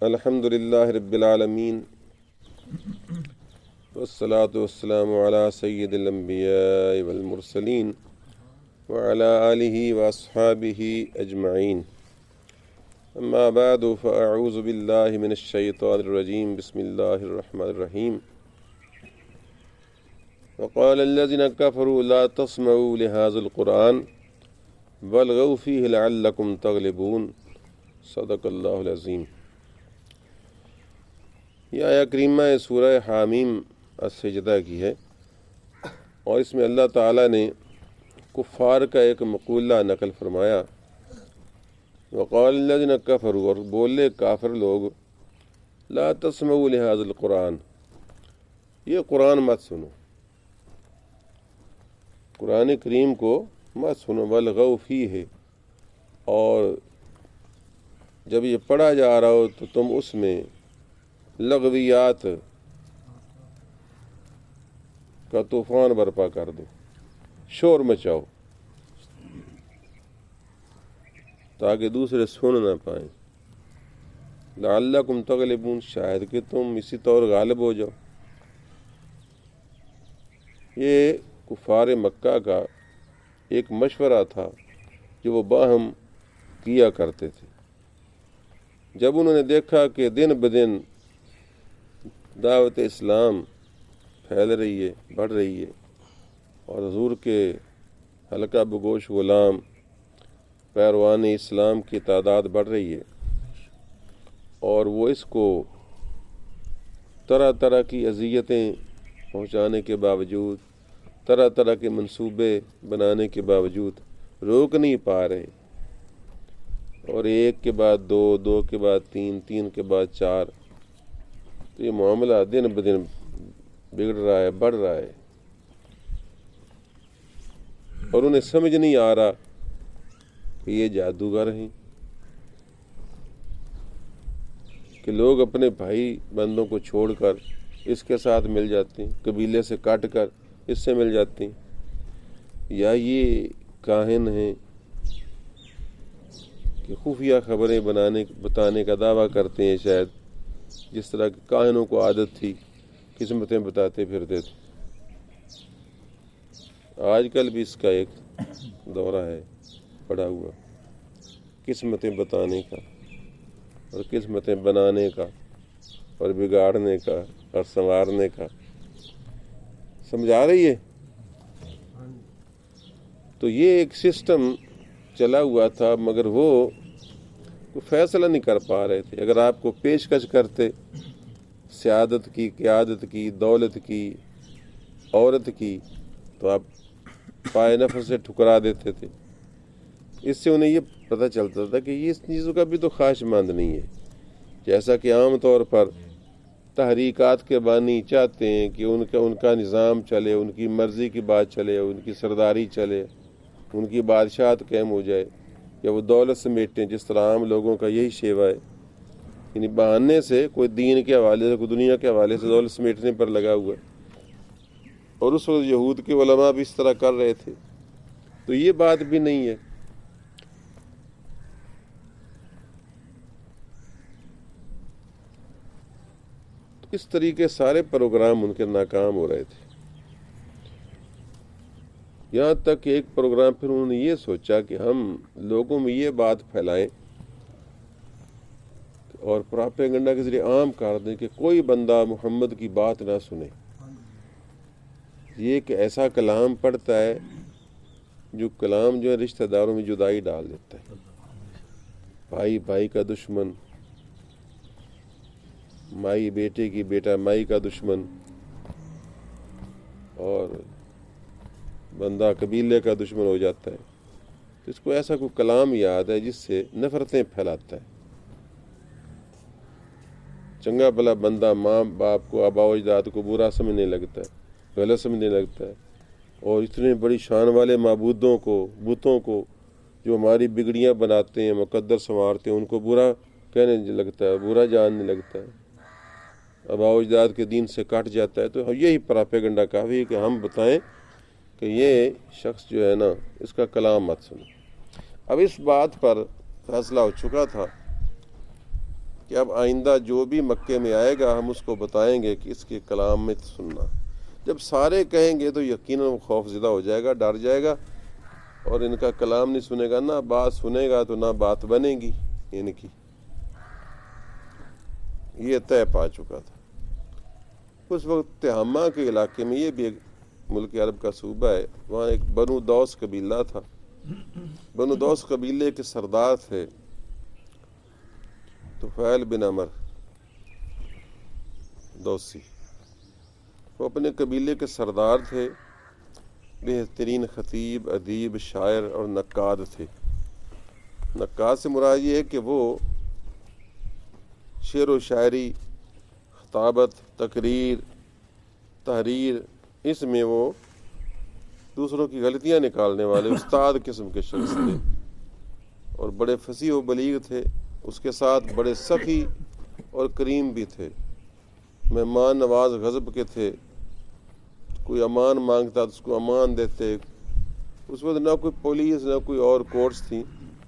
الحمدللہ رب العالمین والصلاة والسلام علی سید الانبیاء والمرسلین وعلی آلہ واصحابہ اجمعین اما بعد فاعوذ باللہ من الشیطان الرجیم بسم اللہ الرحمن الرحیم وقال الذین کفروا لا تسمعوا لهذا القرآن والغوا فیہ لعلکم تغلبون صدق اللہ العظیم۔ یہ آیہ کریمہ سورہ حامیم السجدہ کی ہے اور اس میں اللہ تعالیٰ نے کفار کا ایک مقولہ نقل فرمایا۔ وقال الذین کفروا، اور بولے کافر لوگ، لا تسمعوا لهذا القرآن، یہ قرآن مت سنو، قرآن کریم کو مت سنو، والغوا فیہ، اور جب یہ پڑھا جا رہا ہو تو تم اس میں لغویات کا طوفان برپا کر دو، شور مچاؤ تاکہ دوسرے سن نہ پائیں۔ لعلکم تغلبون، شاید کہ تم اسی طور غالب ہو جاؤ۔ یہ کفار مکہ کا ایک مشورہ تھا جو وہ باہم کیا کرتے تھے۔ جب انہوں نے دیکھا کہ دن بدن دعوت اسلام پھیل رہی ہے، بڑھ رہی ہے، اور حضور کے حلقہ بگوش غلام پیروان اسلام کی تعداد بڑھ رہی ہے، اور وہ اس کو طرح طرح کی اذیتیں پہنچانے کے باوجود، طرح طرح کے منصوبے بنانے کے باوجود روک نہیں پا رہے، اور ایک کے بعد دو، دو کے بعد تین، تین کے بعد چار، تو یہ معاملہ دن بدن بگڑ رہا ہے، بڑھ رہا ہے، اور انہیں سمجھ نہیں آ رہا کہ یہ جادوگر ہیں کہ لوگ اپنے بھائی بندوں کو چھوڑ کر اس کے ساتھ مل جاتے ہیں، قبیلے سے کٹ کر اس سے مل جاتے ہیں، یا یہ کاہن ہیں کہ خفیہ خبریں بتانے کا دعویٰ کرتے ہیں، شاید جس طرح کہ کاہنوں کو عادت تھی قسمتیں بتاتے پھرتے تھے۔ آج کل بھی اس کا ایک دورہ ہے پڑا ہوا، قسمتیں بتانے کا اور قسمتیں بنانے کا اور بگاڑنے کا اور سنوارنے کا۔ سمجھا رہی ہے؟ تو یہ ایک سسٹم چلا ہوا تھا، مگر وہ فیصلہ نہیں کر پا رہے تھے۔ اگر آپ کو پیشکش کرتے سیادت کی، قیادت کی، دولت کی، عورت کی، تو آپ پائے نفر سے ٹھکرا دیتے تھے۔ اس سے انہیں یہ پتہ چلتا تھا کہ یہ اس چیزوں کا بھی تو خواہش مند نہیں ہے، جیسا کہ عام طور پر تحریکات کے بانی چاہتے ہیں کہ ان کا نظام چلے، ان کی مرضی کی بات چلے، ان کی سرداری چلے، ان کی بادشاہت قائم ہو جائے، یا وہ دولت سمیٹیں، جس طرح عام لوگوں کا یہی شیوہ ہے، یعنی بہانے سے کوئی دین کے حوالے سے، کوئی دنیا کے حوالے سے دولت سمیٹنے پر لگا ہوا ہے۔ اور اس وقت یہود کے علماء بھی اس طرح کر رہے تھے، تو یہ بات بھی نہیں ہے۔ تو اس طریقے سارے پروگرام ان کے ناکام ہو رہے تھے، یہاں تک کہ ایک پروگرام پھر انہوں نے یہ سوچا کہ ہم لوگوں میں یہ بات پھیلائیں اور پراپیگنڈا کے ذریعے عام کر دیں کہ کوئی بندہ محمد کی بات نہ سنے۔ یہ ایک ایسا کلام پڑھتا ہے جو کلام جو ہے رشتہ داروں میں جدائی ڈال دیتا ہے، بھائی بھائی کا دشمن، مائی بیٹے کی، بیٹا مائی کا دشمن، اور بندہ قبیلے کا دشمن ہو جاتا ہے۔ تو اس کو ایسا کوئی کلام یاد ہے جس سے نفرتیں پھیلاتا ہے۔ چنگا بھلا بندہ ماں باپ کو، آبا و اجداد کو برا سمجھنے لگتا ہے، غلط سمجھنے لگتا ہے، اور اتنے بڑی شان والے معبودوں کو، بتوں کو جو ہماری بگڑیاں بناتے ہیں، مقدر سنوارتے ہیں، ان کو برا کہنے لگتا ہے، برا جاننے لگتا ہے، آبا و اجداد کے دین سے کٹ جاتا ہے۔ تو یہی پراپیگنڈا کافی ہے کہ ہم بتائیں کہ یہ شخص جو ہے نا، اس کا کلام مت سنو۔ اب اس بات پر فیصلہ ہو چکا تھا کہ اب آئندہ جو بھی مکے میں آئے گا ہم اس کو بتائیں گے کہ اس کے کلام میں سننا. جب سارے کہیں گے تو یقیناً وہ خوف زدہ ہو جائے گا، ڈر جائے گا، اور ان کا کلام نہیں سنے گا. نہ بات سنے گا تو نہ بات بنے گی ان کی. یہ طے پا چکا تھا. اس وقت تہامہ کے علاقے میں، یہ بھی ایک ملک عرب کا صوبہ ہے، وہاں ایک بنو دوس قبیلہ تھا. بنو دوس قبیلے کے سردار تھے طفیل بن عمر دوسی. وہ اپنے قبیلے کے سردار تھے، بہترین خطیب، ادیب، شاعر اور نقاد تھے. نقاد سے مراد یہ ہے کہ وہ شعر و شاعری، خطابت، تقریر، تحریر، اس میں وہ دوسروں کی غلطیاں نکالنے والے استاد قسم کے شخص تھے، اور بڑے فصیح و بلیغ تھے. اس کے ساتھ بڑے سخی اور کریم بھی تھے. مہمان نواز غضب کے تھے. کوئی امان مانگتا تو اس کو امان دیتے. اس وقت نہ کوئی پولیس نہ کوئی اور کورٹس تھیں،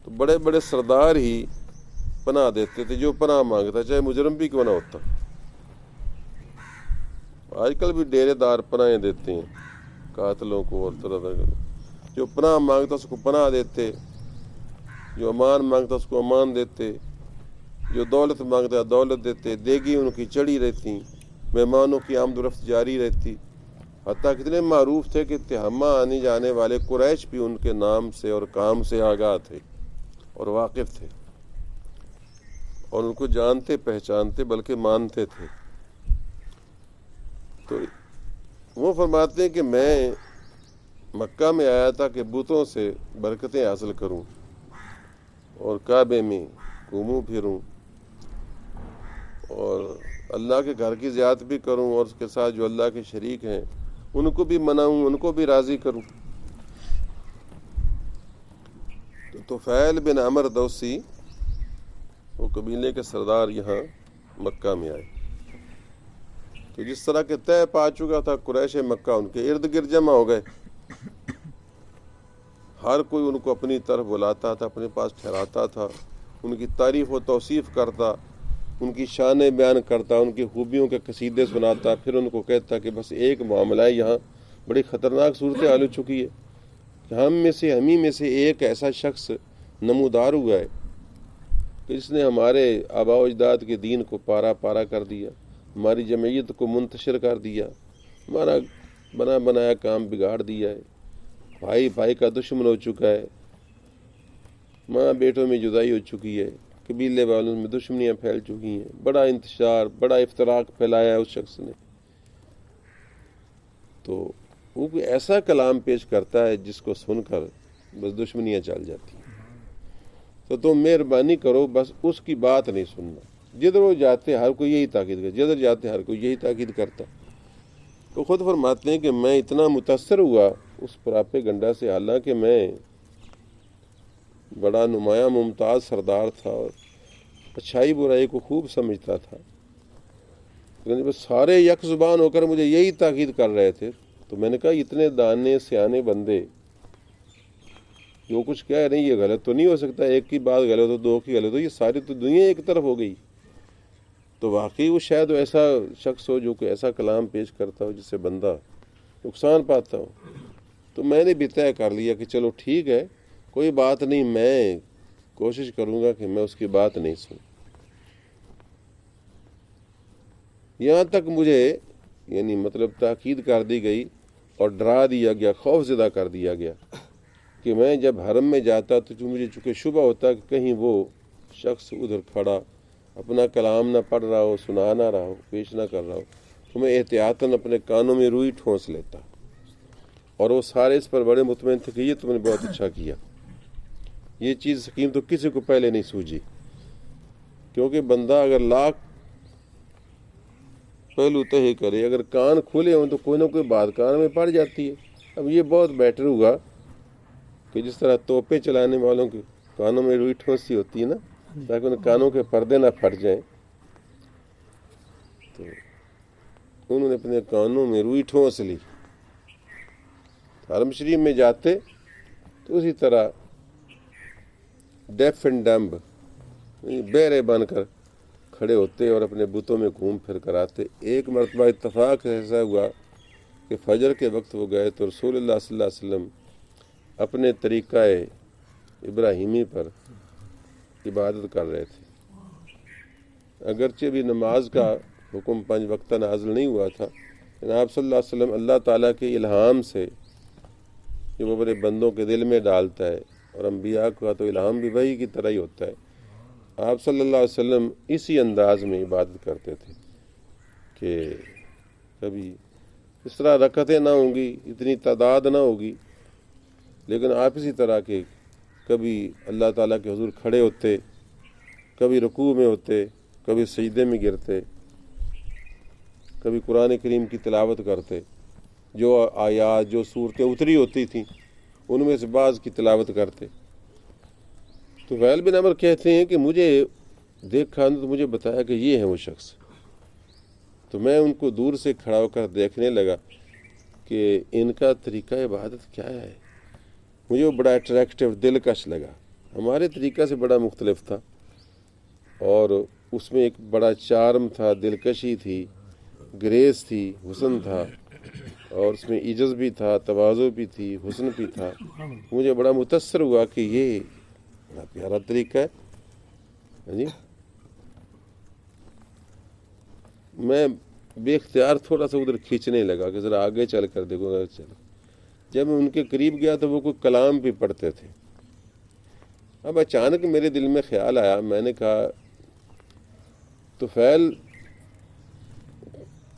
تو بڑے بڑے سردار ہی پناہ دیتے تھے جو پناہ مانگتا، چاہے مجرم بھی کیوں نہ ہوتا. آج کل بھی ڈیرے دار پناہیں دیتے ہیں قاتلوں کو، اور طرح طرح کے. جو پناہ مانگتا اس کو پناہ دیتے، جو امان مانگتا اس کو امان دیتے، جو دولت مانگتا دولت دیتے. دیگی ان کی چڑھی رہتی، مہمانوں کی آمد و رفت جاری رہتی. حتیٰ کتنے معروف تھے کہ تہامہ آنے جانے والے قریش بھی ان کے نام سے اور کام سے آگاہ تھے اور واقف تھے، اور ان کو جانتے پہچانتے بلکہ مانتے تھے. تو وہ فرماتے ہیں کہ میں مکہ میں آیا تھا کہ بتوں سے برکتیں حاصل کروں اور کعبے میں گھوموں پھروں اور اللہ کے گھر کی زیارت بھی کروں، اور اس کے ساتھ جو اللہ کے شریک ہیں ان کو بھی مناؤں، ان کو بھی راضی کروں. تو طفیل بن عمر دوسی، وہ قبیلے کے سردار، یہاں مکہ میں آئے. تو جس طرح کے طے پا چکا تھا قریش مکہ ان کے ارد گرد جمع ہو گئے. ہر کوئی ان کو اپنی طرف بلاتا تھا، اپنے پاس ٹھہراتا تھا، ان کی تعریف و توصیف کرتا، ان کی شانیں بیان کرتا، ان کی خوبیوں کے قصیدے سناتا. پھر ان کو کہتا کہ بس ایک معاملہ ہے، یہاں بڑی خطرناک صورتحال ہو چکی ہے کہ ہمیں میں سے ایک ایسا شخص نمودار ہوا ہے کہ جس نے ہمارے آباء و اجداد کے دین کو پارا پارا کر دیا، ہماری جمعیت کو منتشر کر دیا، ہمارا بنا بنایا کام بگاڑ دیا ہے. بھائی بھائی کا دشمن ہو چکا ہے، ماں بیٹوں میں جدائی ہو چکی ہے، قبیلے والوں میں دشمنیاں پھیل چکی ہیں. بڑا انتشار، بڑا افتراق پھیلایا ہے اس شخص نے. تو وہ کوئی ایسا کلام پیش کرتا ہے جس کو سن کر بس دشمنیاں چل جاتی ہیں. تو تم مہربانی کرو بس اس کی بات نہیں سننا. جدھر وہ جاتے ہر کوئی یہی تاکید کرتا، جدھر جاتے ہر کوئی یہی تاکید کرتا. تو خود فرماتے ہیں کہ میں اتنا متاثر ہوا اس پراپیگنڈا سے، حالانکہ میں بڑا نمایاں ممتاز سردار تھا اور اچھائی برائی کو خوب سمجھتا تھا، لیکن بس سارے یک زبان ہو کر مجھے یہی تاکید کر رہے تھے. تو میں نے کہا اتنے دانے سیانے بندے جو کچھ کہہ رہے ہیں یہ غلط تو نہیں ہو سکتا، ایک کی بات غلط ہو، دو کی غلط ہو، یہ ساری تو دنیا ایک طرف ہو گئی. تو واقعی وہ شاید ایسا شخص ہو جو کہ ایسا کلام پیش کرتا ہو جس سے بندہ نقصان پاتا ہو. تو میں نے بھی طے کر لیا کہ چلو ٹھیک ہے، کوئی بات نہیں، میں کوشش کروں گا کہ میں اس کی بات نہیں سنوں. یہاں تک مجھے یعنی مطلب تاکید کر دی گئی اور ڈرا دیا گیا، خوف زدہ کر دیا گیا کہ میں جب حرم میں جاتا تو مجھے چونکہ شبہ ہوتا کہ کہیں وہ شخص ادھر کھڑا اپنا کلام نہ پڑھ رہا ہو، سنا نہ رہا ہو، پیش نہ کر رہا ہو، تو میں احتیاطاً اپنے کانوں میں روئی ٹھونس لیتا. اور وہ سارے اس پر بڑے مطمئن تھے کہ یہ تم نے بہت اچھا کیا. یہ چیز حکیم تو کسی کو پہلے نہیں سوجی، کیونکہ بندہ اگر لاکھ پہلو تہی کرے، اگر کان کھلے ہوں تو کوئی نہ کوئی بات کان میں پڑ جاتی ہے. اب یہ بہت بیٹر ہوا کہ جس طرح توپے چلانے والوں کے کانوں میں روئی ٹھونسی ہوتی ہے نا، تاکہ ان کانوں کے پردے نہ پھٹ جائیں، تو انہوں نے اپنے کانوں میں روئی ٹھونس لی. حرم شریف میں جاتے تو اسی طرح ڈیف اینڈ ڈمب، بہرے بن کر کھڑے ہوتے اور اپنے بتوں میں گھوم پھر کر آتے۔ ایک مرتبہ اتفاق ایسا ہوا کہ فجر کے وقت وہ گئے تو رسول اللہ صلی اللہ علیہ وسلم اپنے طریقہ ابراہیمی پر عبادت کر رہے تھے۔ اگرچہ بھی نماز کا حکم 5 وقتہ نازل نہیں ہوا تھا، لیکن آپ صلی اللہ علیہ وسلم اللہ تعالیٰ کے الہام سے جو وہ بڑے بندوں کے دل میں ڈالتا ہے، اور انبیاء کا تو الہام بھی وحی کی طرح ہی ہوتا ہے، آپ صلی اللہ علیہ وسلم اسی انداز میں عبادت کرتے تھے کہ کبھی اس طرح رکعتیں نہ ہوں گی، اتنی تعداد نہ ہوگی، لیکن آپ اسی طرح کے کبھی اللہ تعالیٰ کے حضور کھڑے ہوتے، کبھی رکوع میں ہوتے، کبھی سجدے میں گرتے، کبھی قرآن کریم کی تلاوت کرتے، جو آیات جو صورتیں اتری ہوتی تھیں ان میں سے بعض کی تلاوت کرتے۔ تو فیل بن عمر کہتے ہیں کہ مجھے دیکھا تو مجھے بتایا کہ یہ ہے وہ شخص، تو میں ان کو دور سے کھڑا ہو کر دیکھنے لگا کہ ان کا طریقہ عبادت کیا ہے۔ مجھے وہ بڑا اٹریکٹیو، دلکش لگا، ہمارے طریقہ سے بڑا مختلف تھا، اور اس میں ایک بڑا چارم تھا، دلکشی تھی، گریس تھی، حسن تھا، اور اس میں عجز بھی تھا، تواضع بھی تھی، حسن بھی تھا۔ مجھے بڑا متاثر ہوا کہ یہ بڑا پیارا طریقہ ہے جی۔ میں بے اختیار تھوڑا سا ادھر کھینچنے لگا کہ ذرا آگے چل کر دیکھو گا۔ چلو جب میں ان کے قریب گیا تو وہ کوئی کلام بھی پڑھتے تھے۔ اب اچانک میرے دل میں خیال آیا، میں نے کہا طفیل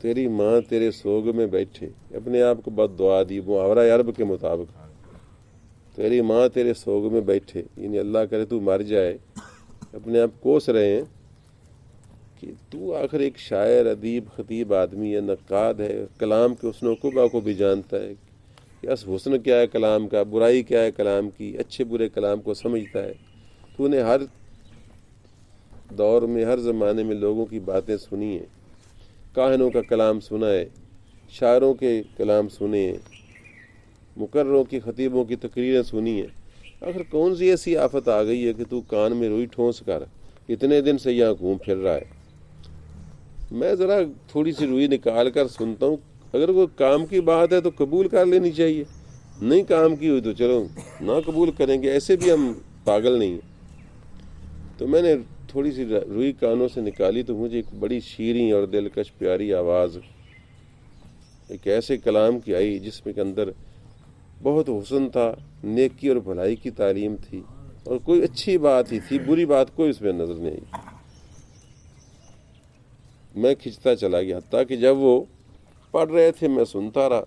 تیری ماں تیرے سوگ میں بیٹھے، اپنے آپ کو بد دعا دی محاورہ عرب کے مطابق، تیری ماں تیرے سوگ میں بیٹھے، یعنی اللہ کرے تو مر جائے، اپنے آپ کوس رہے ہیں کہ تو آخر ایک شاعر، ادیب، خطیب آدمی ہے، نقاد ہے، کلام کے حسن و قبح کو بھی جانتا ہے کہ حسن کیا ہے کلام کا، برائی کیا ہے کلام کی، اچھے برے کلام کو سمجھتا ہے۔ تو نے ہر دور میں، ہر زمانے میں لوگوں کی باتیں سنی ہیں، کاہنوں کا کلام سنا ہے، شاعروں کے کلام سنے ہیں، مقرروں کی، خطیبوں کی تقریریں سنی ہیں، آخر کون سی ایسی آفت آ گئی ہے کہ تو کان میں روئی ٹھونس کر اتنے دن سے یہاں گھوم پھر رہا ہے؟ میں ذرا تھوڑی سی روئی نکال کر سنتا ہوں، اگر کوئی کام کی بات ہے تو قبول کر لینی چاہیے، نہیں کام کی ہوئی تو چلو نہ قبول کریں گے، ایسے بھی ہم پاگل نہیں ہیں۔ تو میں نے تھوڑی سی روئی کانوں سے نکالی تو مجھے ایک بڑی شیریں اور دلکش پیاری آواز ایک ایسے کلام کی آئی جس میں کے اندر بہت حسن تھا، نیکی اور بھلائی کی تعلیم تھی، اور کوئی اچھی بات ہی تھی، بری بات کوئی اس میں نظر نہیں آئی۔ میں کھنچتا چلا گیا، حتیٰ کہ جب وہ پڑھ رہے تھے میں سنتا رہا۔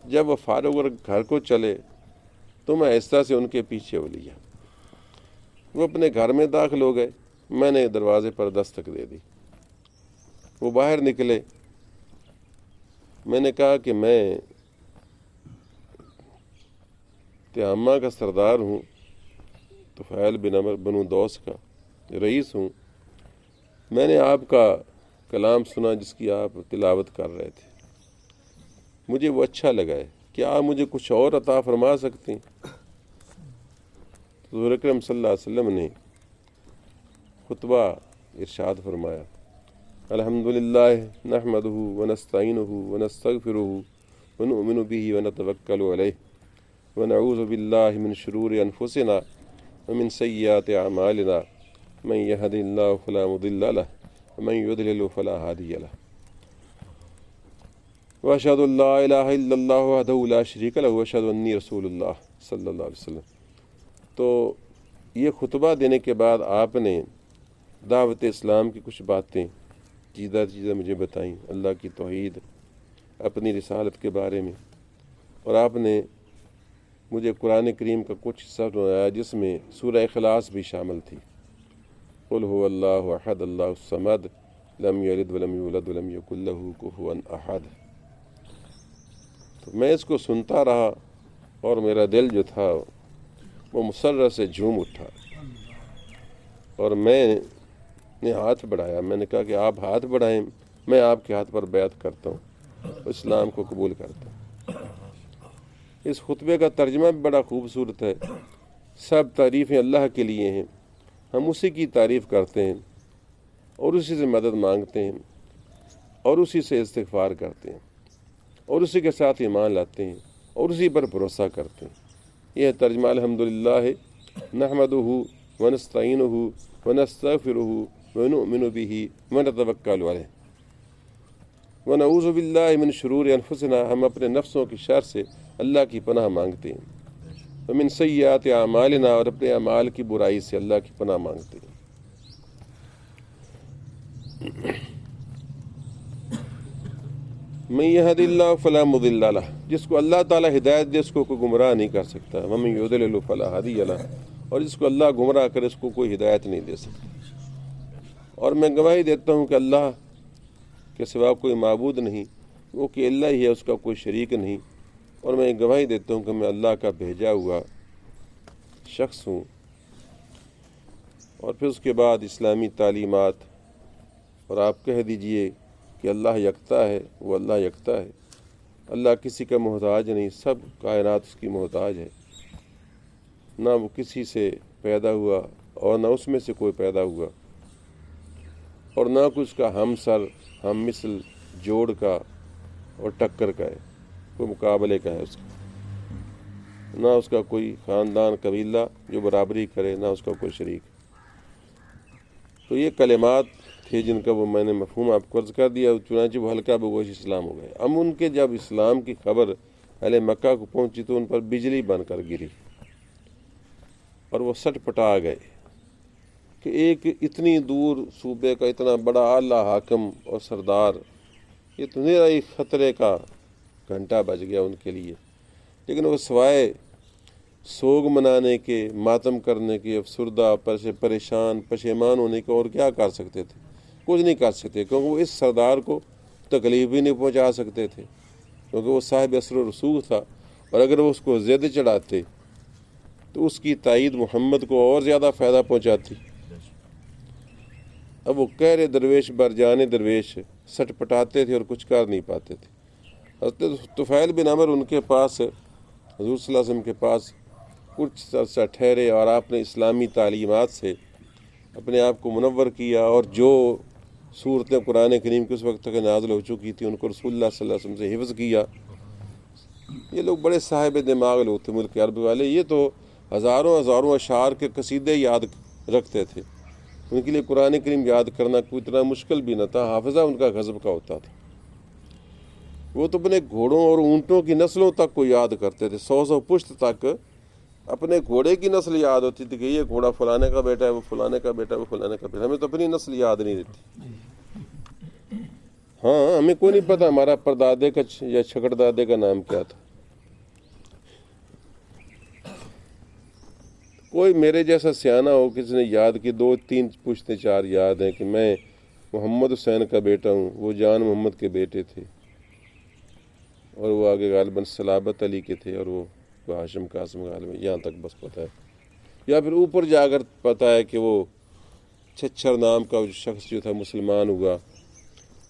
جب وہ فارغ ہو کر گھر کو چلے تو میں آہستہ سے ان کے پیچھے ہو لیا۔ وہ اپنے گھر میں داخل ہو گئے، میں نے دروازے پر دستک دے دی، وہ باہر نکلے۔ میں نے کہا کہ میں تہامہ کا سردار ہوں، طفیل بن عمر بنو دوس کا رئیس ہوں، میں نے آپ کا کلام سنا جس کی آپ تلاوت کر رہے تھے، مجھے وہ اچھا لگا ہے، کیا آپ مجھے کچھ اور عطا فرما سکتے ہیں؟ حضور اکرم صلی اللہ علیہ وسلم نے خطبہ ارشاد فرمایا، الحمدللہ نحمدہ ونستعینہ ونستغفرہ ونؤمن بہ ونتوکل علیہ ونعوذ باللہ من شرور انفسنا ومن سیئات اعمالنا من یہد اللہ فلا مضل لہ ومن یضلل فلا ہادی لہ واشہد ان لا الہ الا اللہ وحدہ لا شریک لہ واشہد انی رسول اللہ صلی اللہ علیہ وسلم۔ تو یہ خطبہ دینے کے بعد آپ نے دعوت اسلام کی کچھ باتیں چیزیں مجھے بتائیں، اللہ کی توحید، اپنی رسالت کے بارے میں، اور آپ نے مجھے قرآن کریم کا کچھ حصہ سنایا جس میں سورہ اخلاص بھی شامل تھی، قل هو اللہ احد اللہ الصمد لم یلد ولم یولد ولم یکن لہ کفوا احد۔ تو میں اس کو سنتا رہا اور میرا دل جو تھا وہ مسرت سے جھوم اٹھا، اور میں نے ہاتھ بڑھایا، میں نے کہا کہ آپ ہاتھ بڑھائیں، میں آپ کے ہاتھ پر بیعت کرتا ہوں، اسلام کو قبول کرتا ہوں۔ اس خطبے کا ترجمہ بھی بڑا خوبصورت ہے، سب تعریفیں اللہ کے لیے ہیں، ہم اسی کی تعریف کرتے ہیں، اور اسی سے مدد مانگتے ہیں اور اسی سے استغفار کرتے ہیں اور اسی کے ساتھ ایمان لاتے ہیں اور اسی پر بھروسہ کرتے ہیں۔ یہ ترجمہ الحمدللہ ہے۔ نحمدہ ونستعینہ ونستغفرہ ونؤمن بہ ونتوکل علیہ ونعوذ باللہ من شرور انفسنا، ہم اپنے نفسوں کی شر سے اللہ کی پناہ مانگتے ہیں، ومن سیئات اعمالنا، اور اپنے اعمال کی برائی سے اللہ کی پناہ مانگتے ہیں۔ من یہد اللہ فلا مضل لہ، جس کو اللہ تعالیٰ ہدایت دے اس کو کوئی گمراہ نہیں کر سکتا، ومن یضلل فلا ہادی لہ، اور جس کو اللہ گمراہ کرے اس کو کوئی ہدایت نہیں دے سکتا۔ اور میں گواہی دیتا ہوں کہ اللہ کے سوا کوئی معبود نہیں، وہ کہ اللہ ہی ہے، اس کا کوئی شریک نہیں، اور میں گواہی دیتا ہوں کہ میں اللہ کا بھیجا ہوا شخص ہوں۔ اور پھر اس کے بعد اسلامی تعلیمات، اور آپ کہہ دیجئے کہ اللہ یکتا ہے، وہ اللہ یکتا ہے، اللہ کسی کا محتاج نہیں، سب کائنات اس کی محتاج ہے، نہ وہ کسی سے پیدا ہوا اور نہ اس میں سے کوئی پیدا ہوا، اور نہ کچھ کا ہم سر ہم مثل جوڑ کا اور ٹکر کا ہے، کوئی مقابلے کا ہے اس کا، نہ اس کا کوئی خاندان قبیلہ جو برابری کرے، نہ اس کا کوئی شریک۔ تو یہ کلمات تھے جن کا وہ میں نے مفہوم آپ کو عرض کر دیا، چنانچہ وہ ہلکا بگوش اسلام ہو گئے۔ اب ان کے جب اسلام کی خبر اہل مکہ کو پہنچی تو ان پر بجلی بن کر گری اور وہ سٹ پٹا گئے کہ ایک اتنی دور صوبے کا اتنا بڑا اعلیٰ حاکم اور سردار، یہ تو میرا ہی خطرے کا گھنٹہ بج گیا ان کے لیے۔ لیکن وہ سوائے سوگ منانے کے، ماتم کرنے کے، افسردہ، پریشان، پشیمان ہونے کے اور کیا کر سکتے تھے؟ کچھ نہیں کر سکتے، کیونکہ وہ اس سردار کو تکلیف بھی نہیں پہنچا سکتے تھے، کیونکہ وہ صاحب اثر و رسوخ تھا، اور اگر وہ اس کو زد چڑھاتے تو اس کی تائید محمد کو اور زیادہ فائدہ پہنچاتی۔ اب وہ کہرے درویش بر جانے درویش سٹ پٹاتے تھے اور کچھ کر نہیں پاتے تھے۔ حضرت طفیل بن عمر ان کے پاس، حضور صلی اللہ علیہ وسلم کے پاس کچھ عرصہ ٹھہرے، اور آپ نے اسلامی تعلیمات سے اپنے آپ کو منور کیا، اور جو صورتیں قرآن کریم کے اس وقت تک نازل ہو چکی تھیں ان کو رسول اللہ صلی اللہ علیہ وسلم سے حفظ کیا۔ یہ لوگ بڑے صاحب دماغ لوگ تھے ملک عرب والے، یہ تو ہزاروں ہزاروں اشعار کے قصیدے یاد رکھتے تھے، ان کے لیے قرآن کریم یاد کرنا کوئی اتنا مشکل بھی نہ تھا، حافظہ ان کا غضب کا ہوتا تھا۔ وہ تو اپنے گھوڑوں اور اونٹوں کی نسلوں تک کو یاد کرتے تھے، 100 پشت تک اپنے گھوڑے کی نسل یاد ہوتی تھی کہ یہ گھوڑا فلانے کا بیٹا ہے، وہ فلانے کا بیٹا ہے، وہ فلانے کا بیٹا ہے۔ ہمیں تو اپنی نسل یاد نہیں رہتی۔ ہاں، ہمیں کوئی نہیں پتا ہمارا پردادے کا یا چھکڑ دادے کا نام کیا تھا۔ کوئی میرے جیسا سیانہ ہو کسی نے یاد کی 2-3 پشتیں 4 یاد ہیں کہ میں محمد حسین کا بیٹا ہوں، وہ جان محمد کے بیٹے تھے، اور وہ آگے غالباً صلابت علی کے تھے، اور وہ ہاشم قاسم غالباً، یہاں تک بس پتہ ہے۔ یا پھر اوپر جا کر پتہ ہے کہ وہ چھچھر نام کا شخص جو تھا مسلمان ہوا،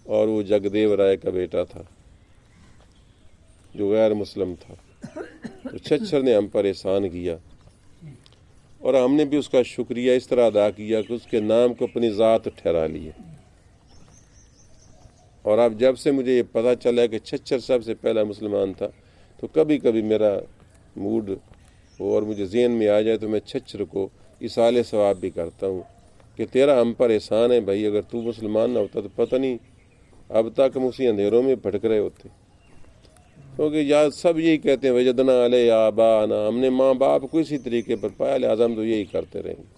اور وہ جگدیو رائے کا بیٹا تھا جو غیر مسلم تھا۔ تو چھچھر نے ہم پر احسان کیا، اور ہم نے بھی اس کا شکریہ اس طرح ادا کیا کہ اس کے نام کو اپنی ذات ٹھہرا لیے۔ اور اب جب سے مجھے یہ پتہ چلا کہ چھچھر سب سے پہلا مسلمان تھا، تو کبھی کبھی میرا موڈ ہو اور مجھے ذہن میں آ جائے تو میں چھچھر کو اصال ثواب بھی کرتا ہوں کہ تیرا ہم پر احسان ہے بھائی، اگر تو مسلمان نہ ہوتا تو پتہ نہیں اب تک ہم اسی اندھیروں میں بھٹک رہے ہوتے۔ کیونکہ یا سب یہی کہتے ہیں وجدنا علیہ آباءنا، ہم نے ماں باپ کو اسی طریقے پر پایا، لہٰذا ہم تو یہی کرتے رہیں گے۔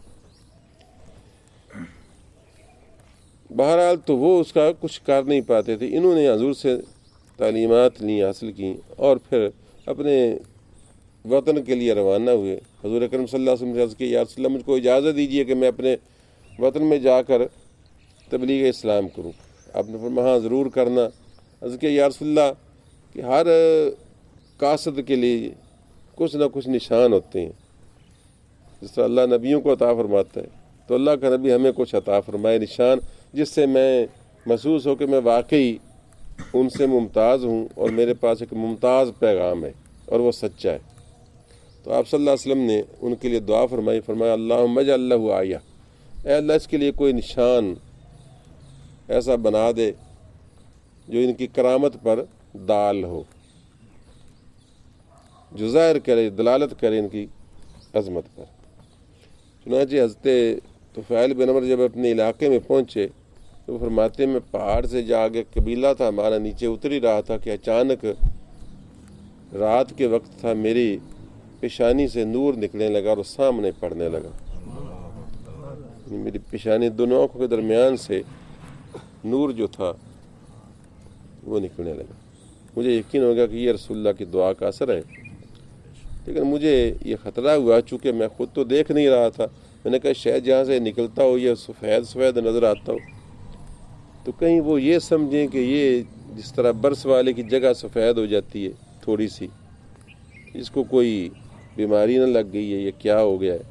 بہرحال تو وہ اس کا کچھ کر نہیں پاتے تھے۔ انہوں نے حضور سے تعلیمات لی، حاصل کی، اور پھر اپنے وطن کے لیے روانہ ہوئے۔ حضور اکرم صلی اللہ علیہ وسلم سے عرض کی، یا رسول اللہ مجھ کو اجازت دیجیے کہ میں اپنے وطن میں جا کر تبلیغ اسلام کروں۔ آپ نے فرمایا ہاں ضرور کرنا۔ عرض کیا یا رسول اللہ کہ ہر قاصد کے لیے کچھ نہ کچھ نشان ہوتے ہیں، جس طرح اللہ نبیوں کو عطا فرماتا ہے، تو اللہ کا نبی ہمیں کچھ عطا فرمائے نشان، جس سے میں محسوس ہو کہ میں واقعی ان سے ممتاز ہوں، اور میرے پاس ایک ممتاز پیغام ہے اور وہ سچا ہے۔ تو آپ صلی اللہ علیہ وسلم نے ان کے لیے دعا فرمائی، فرمایا اللہم اجعل لہ آیہ، اے اللہ اس کے لیے کوئی نشان ایسا بنا دے جو ان کی کرامت پر دال ہو، جو ظاہر کرے، دلالت کرے ان کی عظمت پر۔ چنانچہ حضرت طفیل بن عمر جب اپنے علاقے میں پہنچے تو فرماتے میں پہاڑ سے جا کے قبیلہ تھا ہمارا نیچے اتر ہی رہا تھا کہ اچانک رات کے وقت تھا، میری پیشانی سے نور نکلنے لگا اور سامنے پڑنے لگا، میری پیشانی دونوں آنکھوں کے درمیان سے نور جو تھا وہ نکلنے لگا۔ مجھے یقین ہو گیا کہ یہ رسول اللہ کی دعا کا اثر ہے، لیکن مجھے یہ خطرہ ہوا چونکہ میں خود تو دیکھ نہیں رہا تھا۔ میں نے کہا شاید جہاں سے نکلتا ہو یہ سفید نظر آتا ہو تو کہیں وہ یہ سمجھیں کہ یہ جس طرح برس والے کی جگہ سفید ہو جاتی ہے تھوڑی سی، اس کو کوئی بیماری نہ لگ گئی ہے، یہ کیا ہو گیا ہے،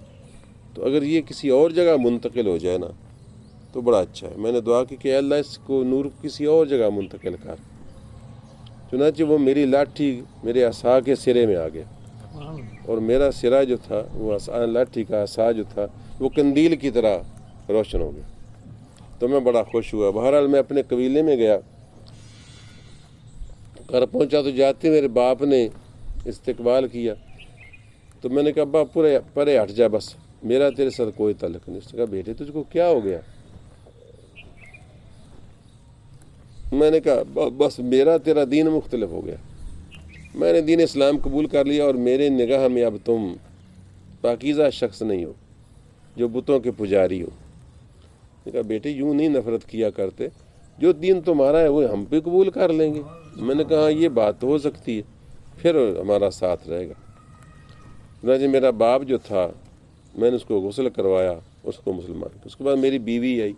تو اگر یہ کسی اور جگہ منتقل ہو جائے نا تو بڑا اچھا ہے۔ میں نے دعا کی کہ اللہ اس کو نور کسی اور جگہ منتقل کر۔ چنانچہ وہ میری لاٹھی میرے عصا کے سرے میں آ گیا اور میرا سرا جو تھا وہ لاٹھی کا عصا جو تھا وہ قندیل کی طرح روشن ہو گیا، تو میں بڑا خوش ہوا۔ بہرحال میں اپنے قبیلے میں گیا، گھر پہنچا تو جاتے میرے باپ نے استقبال کیا، تو میں نے کہا ابا پرے ہٹ جا، بس میرا تیرے ساتھ کوئی تعلق نہیں۔ اس نے کہا بیٹے تجھ کو کیا ہو گیا؟ میں نے کہا بس میرا تیرا دین مختلف ہو گیا، میں نے دین اسلام قبول کر لیا اور میرے نگاہ میں اب تم پاکیزہ شخص نہیں ہو جو بتوں کے پجاری ہو۔ میں نے کہا بیٹے یوں نہیں نفرت کیا کرتے، جو دین تمہارا ہے وہ ہم بھی قبول کر لیں گے۔ میں نے کہا یہ بات ہو سکتی ہے، پھر ہمارا ساتھ رہے گا۔ چنانچہ میرا باپ جو تھا میں نے اس کو غسل کروایا، اس کو مسلمان کیا۔ اس کے بعد میری بیوی آئی،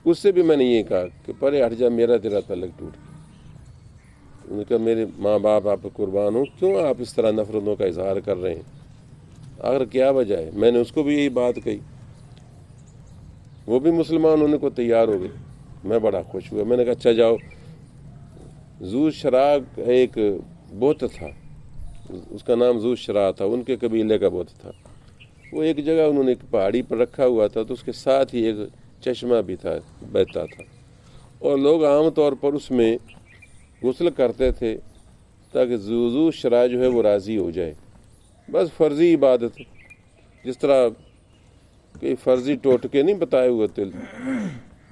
اس سے بھی میں نے یہ کہا کہ پرے ہٹ جا، میرا تیرا تعلق ٹوٹ گیا۔ انہوں نے کہا میرے ماں باپ آپ پہ قربان ہوں، کیوں آپ اس طرح نفرتوں کا اظہار کر رہے ہیں، آخر کیا وجہ ہے؟ میں نے اس کو بھی یہی بات کہی، وہ بھی مسلمان ہونے کو تیار ہو گئی۔ میں بڑا خوش ہوا، میں نے کہا اچھا جاؤ۔ ذو شراغ ایک بت تھا، اس کا نام ذو شراغ تھا، ان کے قبیلے کا بت تھا۔ وہ ایک جگہ انہوں نے ایک پہاڑی پر رکھا ہوا تھا، تو اس کے ساتھ ہی ایک چشمہ بھی تھا بہتا تھا، اور لوگ عام طور پر اس میں غسل کرتے تھے تاکہ ذو شراغ جو ہے وہ راضی ہو جائے۔ بس فرضی عبادت، جس طرح کہ فرضی ٹوٹکے نہیں بتائے ہوئے تھے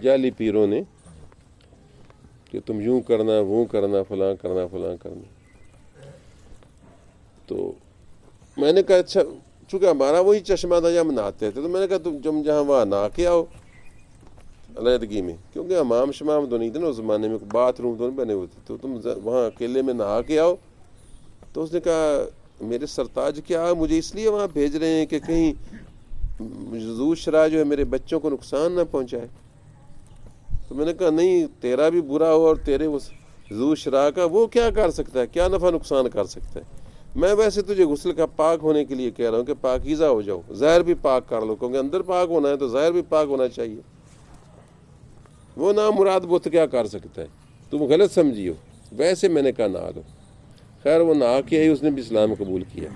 جعلی پیروں نے کہ تم یوں کرنا، وہ کرنا، فلاں کرنا، فلاں کرنا۔ تو میں نے کہا اچھا، چونکہ ہمارا وہی چشمہ تھا جہاں ہم نہاتے تھے، تو میں نے کہا تم جہاں وہاں نہا کے آؤ علیحدگی میں، کیونکہ حمام شمام تو نہیں تھے نا اس زمانے میں، باتھ روم تو نہیں بنے ہوئے تھے، تو تم وہاں اکیلے میں نہا کے آؤ۔ تو اس نے کہا میرے سرتاج کیا مجھے اس لیے وہاں بھیج رہے ہیں کہ کہیں ذو شراغ جو ہے میرے بچوں کو نقصان نہ پہنچائے؟ تو میں نے کہا نہیں، تیرا بھی برا ہو اور تیرے اس ذو شراغ کا وہ کیا کر سکتا ہے، کیا نفع نقصان کر سکتا ہے؟ میں ویسے تجھے غسل کا پاک ہونے کے لیے کہہ رہا ہوں کہ پاکیزہ ہو جاؤ، ظاہر بھی پاک کر لو، کیونکہ اندر پاک ہونا ہے تو ظاہر بھی پاک ہونا چاہیے۔ وہ نامراد بت کیا کر سکتا ہے، تم غلط سمجھی ہو، ویسے میں نے کہا نہا لو۔ خیر وہ نہا کے ہی اس نے بھی اسلام قبول کیا،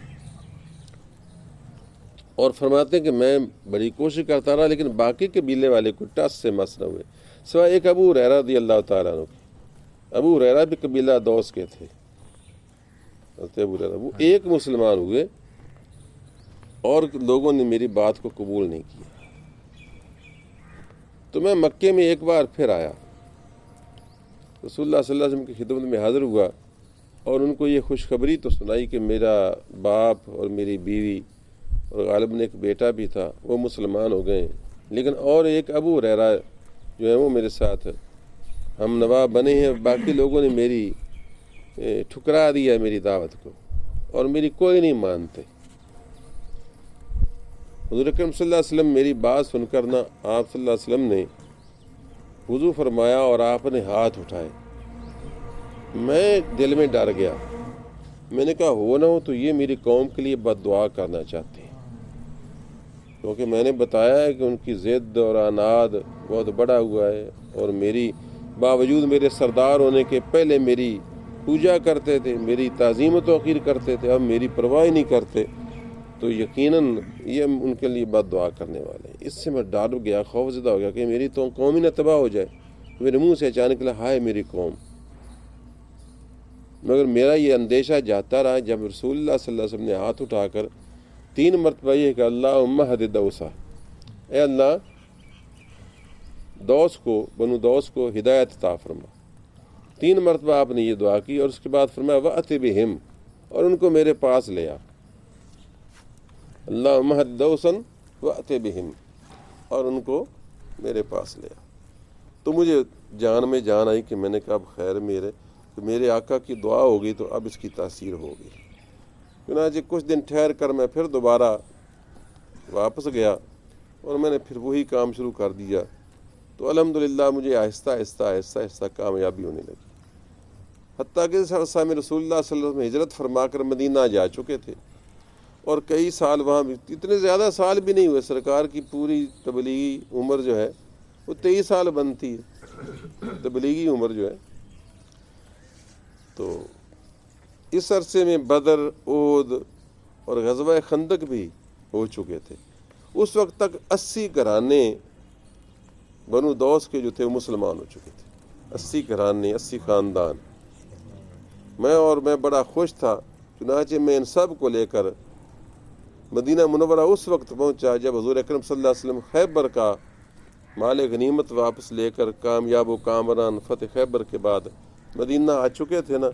اور فرماتے ہیں کہ میں بڑی کوشش کرتا رہا لیکن باقی قبیلے والے کو ٹس سے مس نہ ہوئے، سوائے ایک ابو ہریرہ رضی اللہ تعالیٰ عنہ۔ ابو ہریرہ بھی قبیلہ دوس کے تھے، ابو ہریرہ وہ ایک مسلمان ہوئے اور لوگوں نے میری بات کو قبول نہیں کیا۔ تو میں مکے میں ایک بار پھر آیا، رسول اللہ صلی اللہ علیہ وسلم کی خدمت میں حاضر ہوا اور ان کو یہ خوشخبری تو سنائی کہ میرا باپ اور میری بیوی اور غالباً ایک بیٹا بھی تھا وہ مسلمان ہو گئے ہیں، لیکن اور ایک ابو ہریرہ جو ہے وہ میرے ساتھ ہم نوا بنے ہیں۔ باقی لوگوں نے میری ٹھکرا دیا میری دعوت کو اور میری کوئی نہیں مانتے۔ حضور اکرم صلی اللہ علیہ وسلم میری بات سن کر نہ آپ صلی اللہ علیہ وسلم نے وضو فرمایا اور آپ نے ہاتھ اٹھائے۔ میں دل میں ڈر گیا، میں نے کہا ہو نہ ہو تو یہ میری قوم کے لیے بد دعا کرنا چاہتے ہیں، کیونکہ میں نے بتایا ہے کہ ان کی ضد اور عناد بہت بڑا ہوا ہے، اور میری باوجود میرے سردار ہونے کے پہلے میری پوجا کرتے تھے، میری تعظیم و توقیر کرتے تھے، اب میری پرواہ نہیں کرتے، تو یقیناً یہ ان کے لیے بد دعا کرنے والے ہیں۔ اس سے میں ڈر گیا، خوف زدہ ہو گیا کہ میری تو قوم ہی نہ تباہ ہو جائے۔ میرے منہ سے اچانک نکلا ہائے میری قوم. مگر میرا یہ اندیشہ جاتا رہا. جب رسول اللہ صلی اللہ علیہ وسلم نے ہاتھ اٹھا کر 3 مرتبہ یہ کہ اللہم اہد دوسا، اے اللہ دوس کو، بنو دوس کو ہدایت عطا فرما. 3 مرتبہ آپ نے یہ دعا کی اور اس کے بعد فرمایا وَأْتِ بِهِمْ، اور ان کو میرے پاس لے آ. اللہم اہد دوسا وَأْتِ بِهِمْ، اور ان کو میرے پاس لے آ. تو مجھے جان میں جان آئی کہ میں نے کہا اب خیر میرے آقا کی دعا ہوگی تو اب اس کی تاثیر ہوگی. چنانچہ کچھ دن ٹھہر کر میں پھر دوبارہ واپس گیا اور میں نے پھر وہی کام شروع کر دیا. تو الحمدللہ مجھے آہستہ آہستہ کامیابی ہونے لگی. حتیٰ کہ سامع رسول اللہ صلی اللہ علیہ وسلم ہجرت فرما کر مدینہ جا چکے تھے اور کئی سال وہاں بھی، اتنے زیادہ سال بھی نہیں ہوئے. سرکار کی پوری تبلیغی عمر جو ہے وہ 23 سال بنتی ہے، تبلیغی عمر جو ہے. تو اس عرصے میں بدر، احد اور غزوہ خندق بھی ہو چکے تھے. اس وقت تک 80 گھرانے بنو دوس کے جو تھے وہ مسلمان ہو چکے تھے. 80 گھرانے، 80 خاندان. میں بڑا خوش تھا. چنانچہ میں ان سب کو لے کر مدینہ منورہ اس وقت پہنچا جب حضور اکرم صلی اللہ علیہ وسلم خیبر کا مال غنیمت واپس لے کر کامیاب و کامران فتح خیبر کے بعد مدینہ آ چکے تھے نا،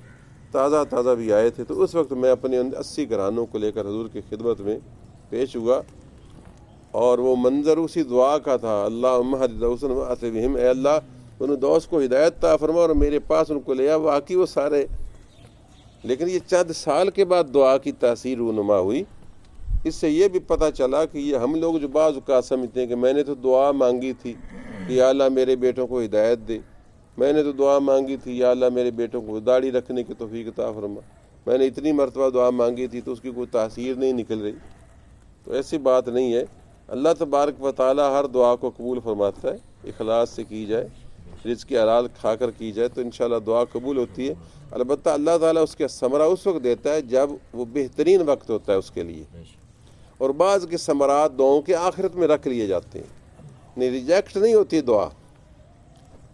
تازہ بھی آئے تھے. تو اس وقت میں اپنے 80 گھرانوں کو لے کر حضور کی خدمت میں پیش ہوا اور وہ منظر اسی دعا کا تھا اللہم اہد دوسا وأت بہم، اے اللہ ان دوست کو ہدایت عطا فرما اور میرے پاس ان کو لے آ. واقعی وہ سارے، لیکن یہ چند سال کے بعد دعا کی تاثیر رونما ہوئی. اس سے یہ بھی پتہ چلا کہ یہ ہم لوگ جو بعض اوقات سمجھتے ہیں کہ میں نے تو دعا مانگی تھی کہ یا اللہ میرے بیٹوں کو ہدایت دے، میں نے تو دعا مانگی تھی یا اللہ میرے بیٹوں کو داڑھی رکھنے کی توفیق عطا فرما، میں نے اتنی مرتبہ دعا مانگی تھی تو اس کی کوئی تاثیر نہیں نکل رہی. تو ایسی بات نہیں ہے. اللہ تبارک و تعالی ہر دعا کو قبول فرماتا ہے. اخلاص سے کی جائے، رزق کے حلال کھا کر کی جائے تو انشاءاللہ دعا قبول ہوتی ہے. البتہ اللہ تعالیٰ اس کے ثمرہ اس وقت دیتا ہے جب وہ بہترین وقت ہوتا ہے اس کے لیے. اور بعض کے ثمرات دعاؤں کے آخرت میں رکھ لیے جاتے ہیں. نہیں، ریجیکٹ نہیں ہوتی دعا،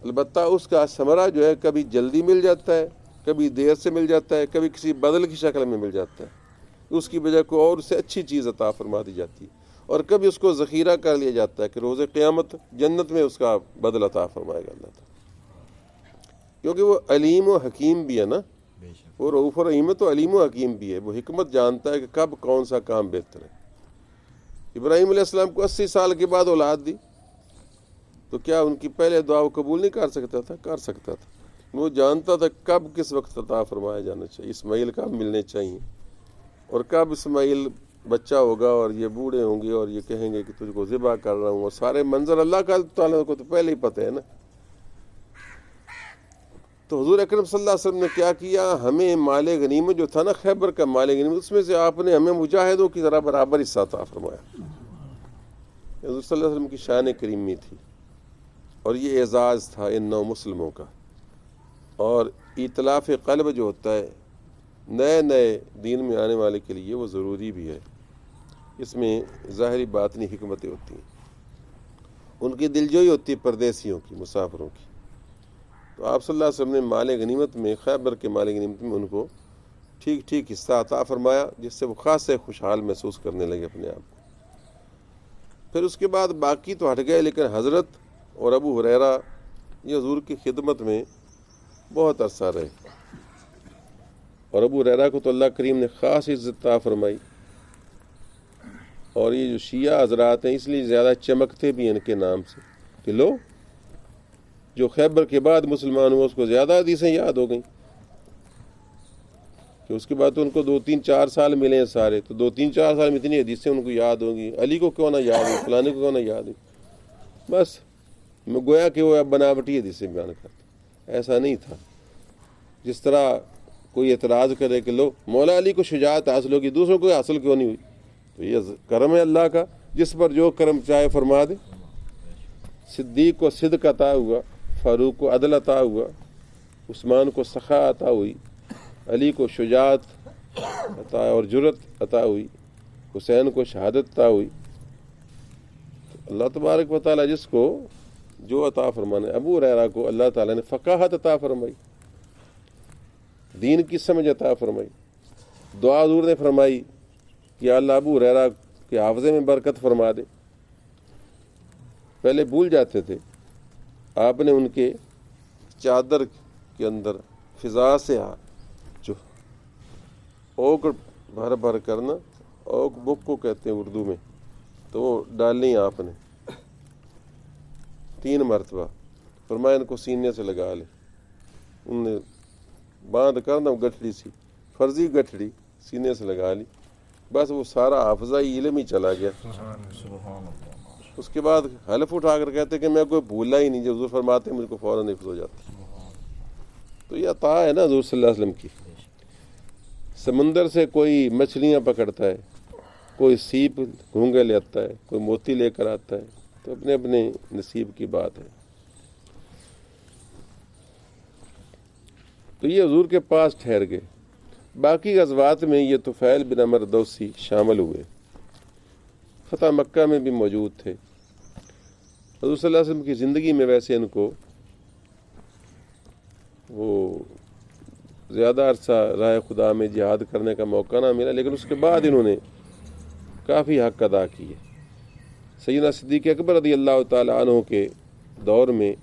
البتہ اس کا ثمرہ جو ہے کبھی جلدی مل جاتا ہے، کبھی دیر سے مل جاتا ہے، کبھی کسی بدل کی شکل میں مل جاتا ہے. اس کی بجائے کوئی اور سے اچھی چیز عطا فرما دی جاتی ہے. اور کبھی اس کو ذخیرہ کر لیا جاتا ہے کہ روز قیامت جنت میں اس کا بدل عطا فرمائے گا اللہ تعالیٰ. کیونکہ وہ علیم و حکیم بھی ہے نا، وہ رؤوف و رحیم ہے تو علیم و حکیم بھی ہے. وہ حکمت جانتا ہے کہ کب کون سا کام بہتر ہے. ابراہیم علیہ السلام کو 80 سال کے بعد اولاد دی تو کیا ان کی پہلے دعا وہ قبول نہیں کر سکتا تھا؟ کر سکتا تھا. وہ جانتا تھا کب کس وقت عطا فرمایا جانا چاہیے، اسماعیل کب ملنے چاہیے اور کب اسماعیل بچہ ہوگا اور یہ بوڑھے ہوں گے اور یہ کہیں گے کہ تجھ کو ذبح کر رہا ہوں. اور سارے منظر اللہ کا تعالیٰ کو تو پہلے ہی پتہ ہے نا. تو حضور اکرم صلی اللہ علیہ وسلم نے کیا کیا، ہمیں مال غنیمت جو تھا نا خیبر کا مال غنیمت، اس میں سے آپ نے ہمیں مجاہدوں کی ذرا برابر حصہ عطا فرمایا. حضور صلی اللہ علیہ وسلم کی شان کریمی تھی اور یہ اعزاز تھا ان 9 مسلموں کا. اور ائتلاف قلب جو ہوتا ہے نئے دین میں آنے والے کے لیے وہ ضروری بھی ہے. اس میں ظاہری باطنی حکمتیں ہوتی ہیں. ان کی دلجوئی ہوتی ہے پردیسیوں کی، مسافروں کی. تو آپ صلی اللہ علیہ وسلم نے مال غنیمت میں، خیبر کے مال غنیمت میں ان کو ٹھیک حصہ عطا فرمایا جس سے وہ خاص سے خوشحال محسوس کرنے لگے اپنے آپ کو. پھر اس کے بعد باقی تو ہٹ گئے، لیکن حضرت اور ابو ہریرہ یہ حضور کی خدمت میں بہت عرصہ رہے. اور ابو ہریرہ کو تو اللہ کریم نے خاص عزت عطا فرمائی. اور یہ جو شیعہ حضرات ہیں اس لیے زیادہ چمکتے بھی ان کے نام سے کہ لو جو خیبر کے بعد مسلمان ہوا اس کو زیادہ حدیثیں یاد ہو گئیں کہ اس کے بعد تو ان کو 2-3-4 سال ملے ہیں سارے، تو 2-3-4 سال میں اتنی حدیثیں ان کو یاد ہوں گی. علی کو کیوں نہ یاد ہو، فلانے کو کیوں نہ یاد ہو. بس میں گویا کہ وہ بناوٹی حدیثیں بیان کرتا. ایسا نہیں تھا. جس طرح کوئی اعتراض کرے کہ لو مولا علی کو شجاعت حاصل ہوگی دوسروں کو حاصل کیوں نہیں ہوئی، تو یہ کرم ہے اللہ کا، جس پر جو کرم چاہے فرما دے. صدیق کو صدق عطا ہوا، فاروق کو عدل عطا ہوا، عثمان کو سخا عطا ہوئی، علی کو شجاعت عطا اور جرت عطا ہوئی، حسین کو شہادت عطا ہوئی. اللہ تبارک و تعالیٰ جس کو جو عطا فرمانا ہے۔ ابو ہریرہ کو اللہ تعالیٰ نے فقاہت عطا فرمائی، دین کی سمجھ عطا فرمائی۔ دعا حضور نے فرمائی کہ اللہ ابو ہریرہ کے حافظے میں برکت فرما دے۔ پہلے بھول جاتے تھے، آپ نے ان کے چادر کے اندر فضا سے جو اوک بھر بھر کرنا، اوک بک کو کہتے ہیں اردو میں، تو وہ ڈالنی آپ نے 3 مرتبہ، فرمایا ان کو سینے سے لگا لے۔ ان نے باندھ کرنا گٹھڑی سی، فرضی گٹھڑی سینے سے لگا لی، بس وہ سارا حافظہ علم ہی چلا گیا۔ اس کے بعد حلف اٹھا کر کہتے کہ میں کوئی بھولا ہی نہیں، جو حضور فرماتے ہیں مجھ کو فوراً حفظ ہو جاتی۔ تو یہ عطا ہے نا حضور صلی اللہ علیہ وسلم کی۔ سمندر سے کوئی مچھلیاں پکڑتا ہے، کوئی سیپ گھونگے لے آتا ہے، کوئی موتی لے کر آتا ہے، تو اپنے اپنے نصیب کی بات ہے۔ تو یہ حضور کے پاس ٹھہر گئے۔ باقی غزوات میں یہ طفیل بن عمرو دوسی شامل ہوئے، فتح مکہ میں بھی موجود تھے۔ حضور صلی اللہ علیہ وسلم کی زندگی میں ویسے ان کو وہ زیادہ عرصہ راہ خدا میں جہاد کرنے کا موقع نہ ملا، لیکن اس کے بعد انہوں نے کافی حق ادا کیے۔ سیدنا صدیق اکبر رضی اللہ تعالیٰ عنہ کے دور میں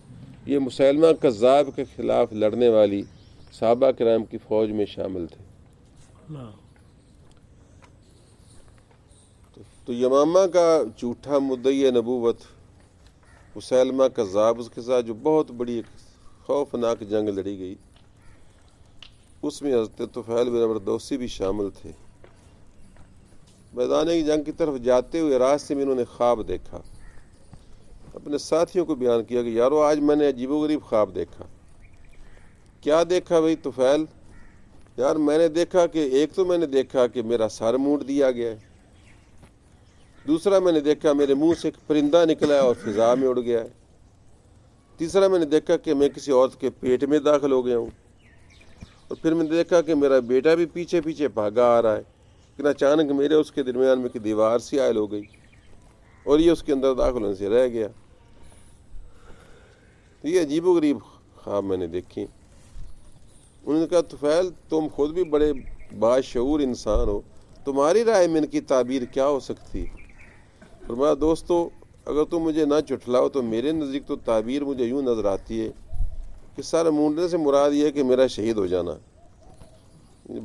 یہ مسیلمہ کذاب کے خلاف لڑنے والی صحابہ کرام کی فوج میں شامل تھے۔ تو یمامہ کا جھوٹا مدعی نبوت مسیلمہ کذاب، اس کے ساتھ جو بہت بڑی ایک خوفناک جنگ لڑی گئی، اس میں حضرت طفیل بن عمرو دوسی بھی شامل تھے۔ میدان کی جنگ کی طرف جاتے ہوئے راستے میں انہوں نے خواب دیکھا، اپنے ساتھیوں کو بیان کیا کہ یارو آج میں نے عجیب و غریب خواب دیکھا۔ کیا دیکھا بھائی طفیل؟ یار میں نے دیکھا کہ ایک تو میں نے دیکھا کہ میرا سر مونڈ دیا گیا ہے، دوسرا میں نے دیکھا میرے منہ سے ایک پرندہ نکلا ہے اور فضا میں اڑ گیا ہے، تیسرا میں نے دیکھا کہ میں کسی عورت کے پیٹ میں داخل ہو گیا ہوں، اور پھر میں نے دیکھا کہ میرا بیٹا بھی پیچھے پیچھے بھاگا آ رہا ہے، لیکن اچانک میرے اس کے درمیان میں ایک دیوار سی عائل ہو گئی اور یہ اس کے اندر داخل ہونے سے رہ گیا۔ تو یہ عجیب و غریب خواب میں نے دیکھی۔ انہوں نے کہا طفیل تم خود بھی بڑے باشعور انسان ہو، تمہاری رائے میں ان کی تعبیر کیا ہو سکتی؟ فرمایا دوستو اگر تم مجھے نہ چٹھلاؤ تو میرے نزدیک تو تعبیر مجھے یوں نظر آتی ہے کہ سر مونڈنے سے مراد یہ ہے کہ میرا شہید ہو جانا،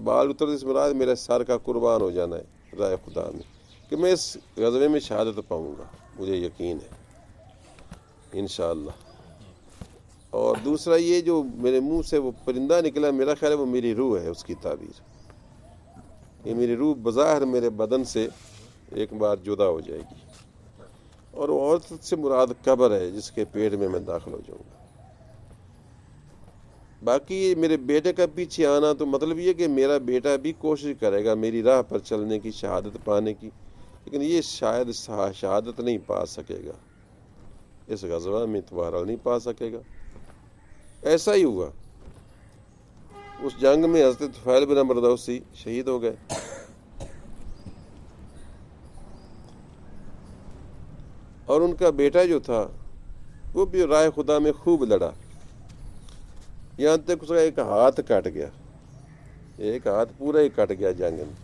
بال اترنے سے مراد میرے سر کا قربان ہو جانا ہے راہ خدا میں، کہ میں اس غزوے میں شہادت پاؤں گا، مجھے یقین ہے انشاءاللہ۔ اور دوسرا یہ جو میرے منہ سے وہ پرندہ نکلا، میرا خیال ہے وہ میری روح ہے، اس کی تعبیر، یہ میری روح بظاہر میرے بدن سے ایک بار جدا ہو جائے گی، اور وہ عورت سے مراد قبر ہے جس کے پیٹ میں داخل ہو جاؤں گا۔ باقی میرے بیٹے کا پیچھے آنا تو مطلب یہ کہ میرا بیٹا بھی کوشش کرے گا میری راہ پر چلنے کی، شہادت پانے کی، لیکن یہ شاید شہادت نہیں پا سکے گا، اس غزوہ میں دوبارہ نہیں پا سکے گا۔ ایسا ہی ہوا، اس جنگ میں حضرت طفیل بن عمرو دوسی شہید ہو گئے۔ اور ان کا بیٹا جو تھا وہ بھی راہ خدا میں خوب لڑا، یہاں تک اس کا ایک ہاتھ کٹ گیا، ایک ہاتھ پورا ہی کٹ گیا جنگ میں،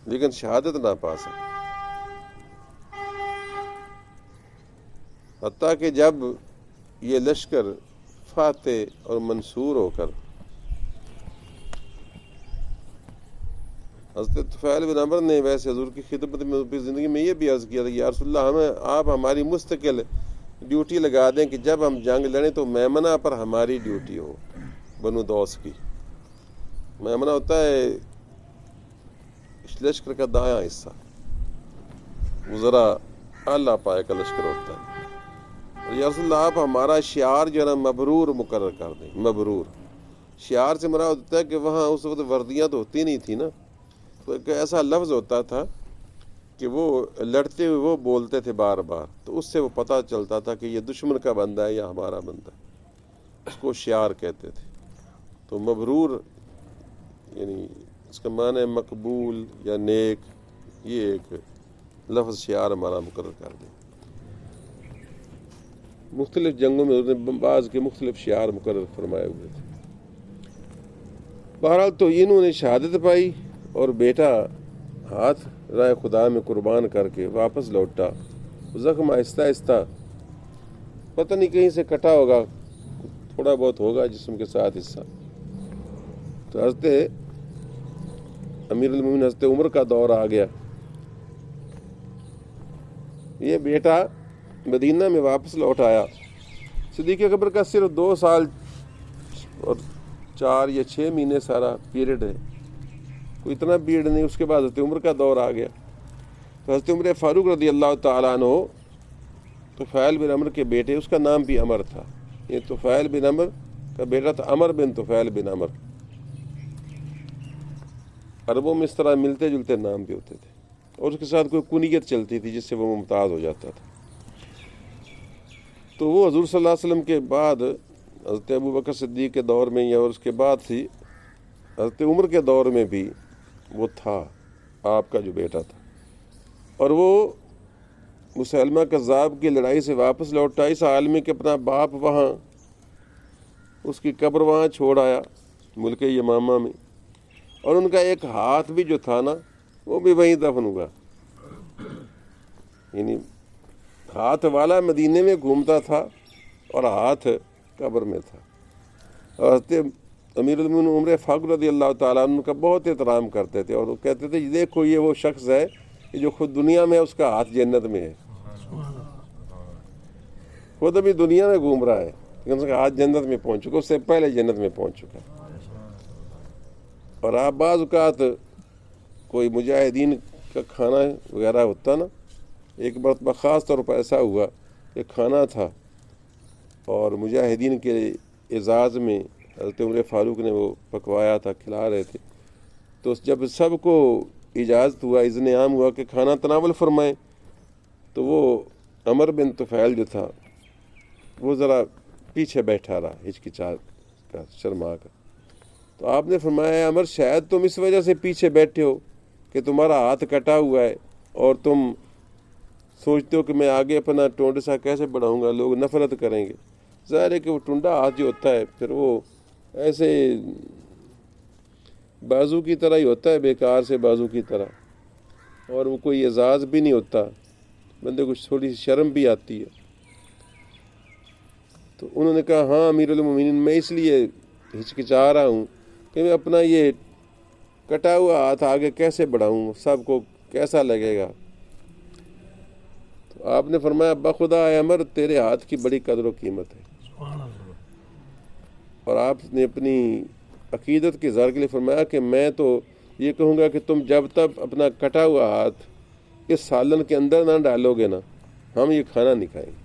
لیکن شہادت نہ پا سکا۔ حتیٰ کہ جب یہ لشکر فاتح اور منصور ہو کر حضرت طفیل بن عمرو نے ویسے حضور کی خدمت میں اپنی زندگی میں یہ بھی عرض کیا تھا کہ یا رسول اللہ آپ ہماری مستقل ڈیوٹی لگا دیں کہ جب ہم جنگ لڑیں تو میمنہ پر ہماری ڈیوٹی ہو، بنو دوس کی۔ میمنہ ہوتا ہے اس لشکر کا دایاں حصہ، وہ ذرا اعلیٰ پائے کا لشکر ہوتا ہے۔ اور یا رسول اللہ آپ ہمارا شعار جو ہے نا مبرور مقرر کر دیں۔ مبرور شعار سے مراد ہوتا ہے کہ وہاں اس وقت وردیاں تو ہوتی نہیں تھی نا، تو ایک ایسا لفظ ہوتا تھا کہ وہ لڑتے ہوئے وہ بولتے تھے بار بار، تو اس سے وہ پتہ چلتا تھا کہ یہ دشمن کا بندہ ہے یا ہمارا بندہ ہے، اس کو شعار کہتے تھے۔ تو مبرور یعنی اس کا معنی ہے مقبول یا نیک، یہ ایک لفظ شعار ہمارا مقرر کر دیں۔ مختلف جنگوں میں انہوں نے بعض کے مختلف شعار مقرر فرمائے ہوئے تھے۔ بہرحال تو انہوں نے شہادت پائی اور بیٹا ہاتھ راہ خدا میں قربان کر کے واپس لوٹا۔ زخم آہستہ آہستہ پتہ نہیں کہیں سے کٹا ہوگا، تھوڑا بہت ہوگا جسم کے ساتھ حصہ۔ تو حضرت امیر المومنین حضرت عمر کا دور آ گیا۔ یہ بیٹا مدینہ میں واپس لوٹ آیا۔ صدیق اکبر کا صرف 2 سال اور 4 یا 6 مہینے سارا پیریڈ ہے، کوئی اتنا پیریڈ نہیں۔ اس کے بعد حضرت عمر کا دور آ گیا۔ تو حضرت عمر فاروق رضی اللہ تعالیٰ عنہ طفیل بن عمر کے بیٹے، اس کا نام بھی عمر تھا، یہ طفیل بن عمر کا بیٹا تھا عمر بن طفیل بن عمر۔ عربوں میں اس طرح ملتے جلتے نام بھی ہوتے تھے، اور اس کے ساتھ کوئی کنیت چلتی تھی جس سے وہ ممتاز ہو جاتا تھا۔ تو وہ حضور صلی اللہ علیہ وسلم کے بعد حضرت ابوبکر صدیق کے دور میں یا اور اس کے بعد تھی حضرت عمر کے دور میں بھی وہ تھا، آپ کا جو بیٹا تھا، اور وہ مسلمہ کذاب کی لڑائی سے واپس لوٹا اس حال میں کہ اپنا باپ وہاں، اس کی قبر وہاں چھوڑ آیا ملک یمامہ میں، اور ان کا ایک ہاتھ بھی جو تھا نا وہ بھی وہیں دفن ہوا، یعنی ہاتھ والا مدینے میں گھومتا تھا اور ہاتھ قبر میں تھا۔ اور حضرت امیر المومنین عمر فاروق رضی اللہ تعالیٰ عنہ کا بہت احترام کرتے تھے، اور وہ کہتے تھے دیکھو یہ وہ شخص ہے کہ جو خود دنیا میں اس کا ہاتھ جنت میں ہے، خود ابھی دنیا میں گھوم رہا ہے لیکن اس کا ہاتھ جنت میں پہنچ چکا، اس سے پہلے جنت میں پہنچ چکا۔ اور آپ بعض اوقات کوئی مجاہدین کا کھانا وغیرہ ہوتا نا، ایک مرتبہ خاص طور پر ایسا ہوا کہ کھانا تھا اور مجاہدین کے اعزاز میں حضرت عمر فاروق نے وہ پکوایا تھا، کھلا رہے تھے۔ تو جب سب کو اجازت ہوا، اذن عام ہوا کہ کھانا تناول فرمائیں، تو وہ عمر بن طفیل جو تھا وہ ذرا پیچھے بیٹھا رہا، ہچکچا کا، شرما کا۔ تو آپ نے فرمایا عمر شاید تم اس وجہ سے پیچھے بیٹھے ہو کہ تمہارا ہاتھ کٹا ہوا ہے اور تم سوچتے ہو کہ میں آگے اپنا ٹونڈ سا کیسے بڑھاؤں گا، لوگ نفرت کریں گے۔ ظاہر ہے کہ وہ ٹنڈا ہاتھ جو ہوتا ہے پھر وہ ایسے بازو کی طرح ہی ہوتا ہے، بیکار سے بازو کی طرح، اور وہ کوئی اعزاز بھی نہیں ہوتا، بندے کو تھوڑی سی شرم بھی آتی ہے۔ تو انہوں نے کہا ہاں امیر المومنین میں اس لیے ہچکچا رہا ہوں کہ میں اپنا یہ کٹا ہوا ہاتھ آگے کیسے بڑھاؤں، سب کو کیسا لگے گا۔ تو آپ نے فرمایا بخدا اے عمر تیرے ہاتھ کی بڑی قدر و قیمت ہے، اور آپ نے اپنی عقیدت کی اظہار کے لیے فرمایا کہ میں تو یہ کہوں گا کہ تم جب تک اپنا کٹا ہوا ہاتھ اس سالن کے اندر نہ ڈالو گے نا ہم یہ کھانا نہیں کھائیں گے۔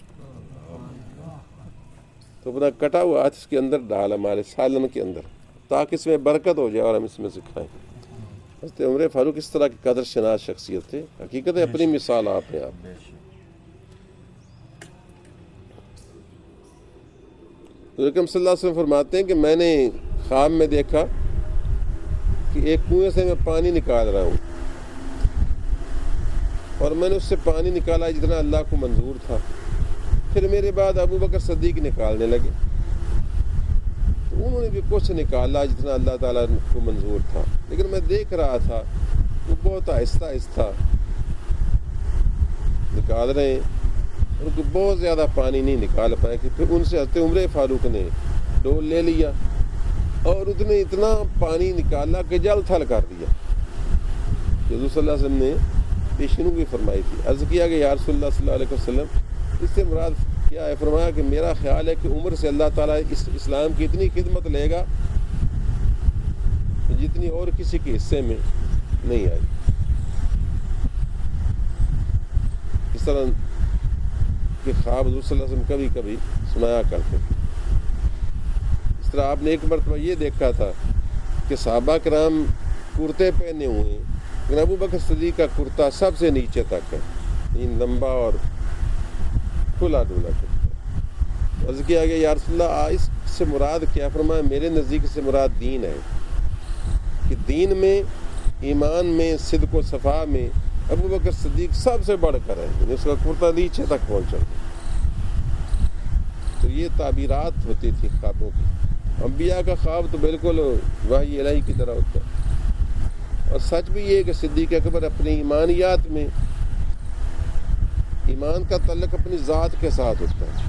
تو اپنا کٹا ہوا ہاتھ اس کے اندر ڈال ہمارے سالن کے اندر تاکہ اس میں برکت ہو جائے اور ہم اس میں سے کھائیں۔ حضرت عمر فاروق اس طرح کی قدر شناس شخصیت تھے، حقیقت ہے اپنی مثال آپ ہیں آپ۔ حضرت صلی اللہ علیہ وسلم فرماتے ہیں کہ میں نے خواب میں دیکھا کہ ایک کنویں سے میں پانی نکال رہا ہوں، اور میں نے اس سے پانی نکالا جتنا اللہ کو منظور تھا۔ پھر میرے بعد ابوبکر صدیق نکالنے لگے، تو انہوں نے بھی کچھ نکالا جتنا اللہ تعالیٰ کو منظور تھا، لیکن میں دیکھ رہا تھا وہ بہت آہستہ آہستہ نکال رہے ہیں، ان کو بہت زیادہ پانی نہیں نکال پائے کہ پھر ان سے حضرت عمر فاروق نے ڈول لے لیا اور اس نے اتنا پانی نکالا کہ جل تھل کر دیا۔ حضور صلی اللہ علیہ وسلم نے پیشنگوئی بھی فرمائی تھی، عرض کیا کہ یا رسول اللہ صلی اللہ علیہ وسلم اس سے مراد کیا ہے؟ فرمایا کہ میرا خیال ہے کہ عمر سے اللہ تعالیٰ اسلام کی اتنی خدمت لے گا جتنی اور کسی کے حصے میں نہیں آئی۔ اس طرح کہ خواب حضور صلی اللہ علیہ وسلم کبھی کبھی سنایا کرتے۔ اس طرح آپ نے ایک مرتبہ یہ دیکھا تھا کہ صحابہ کرام کرتے پہنے ہوئے ہیں، لیکن ابوبکر صدیق کا کرتا سب سے نیچے تک ہے، لمبا اور کھلا ڈولا کرتا۔ عرض کیا گیا یا رسول اللہ اس سے مراد کیا؟ فرمایا میرے نزدیک سے مراد دین ہے، کہ دین میں، ایمان میں، صدق و صفا میں ابوبکر صدیق سب سے بڑھ کر ہے، اس کا کرتا نیچے تک پہنچا۔ تو یہ تعبیرات ہوتی تھی خوابوں کی. انبیاء کا خواب تو بالکل وحی الہی کی طرح ہوتا ہے. اور سچ بھی یہ ہے کہ صدیق اکبر اپنی ایمانیات میں ایمان کا تعلق اپنی ذات کے ساتھ ہوتا ہے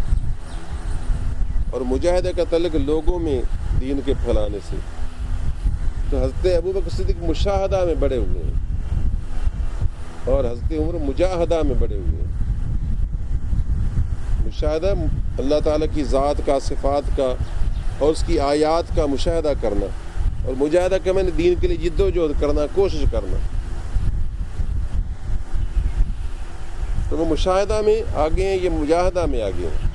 اور مجاہدے کا تعلق لوگوں میں دین کے پھیلانے سے. تو حضرت ابوبکر صدیق مشاہدہ میں بڑے ہوئے ہیں اور حضرت عمر مجاہدہ میں بڑے ہوئے ہیں. مشاہدہ اللہ تعالیٰ کی ذات کا، صفات کا اور اس کی آیات کا مشاہدہ کرنا، اور مجاہدہ کا میں نے دین کے لیے جد و جہد کرنا، کوشش کرنا. تو وہ مشاہدہ میں آگے ہیں، یہ مجاہدہ میں آگے ہیں.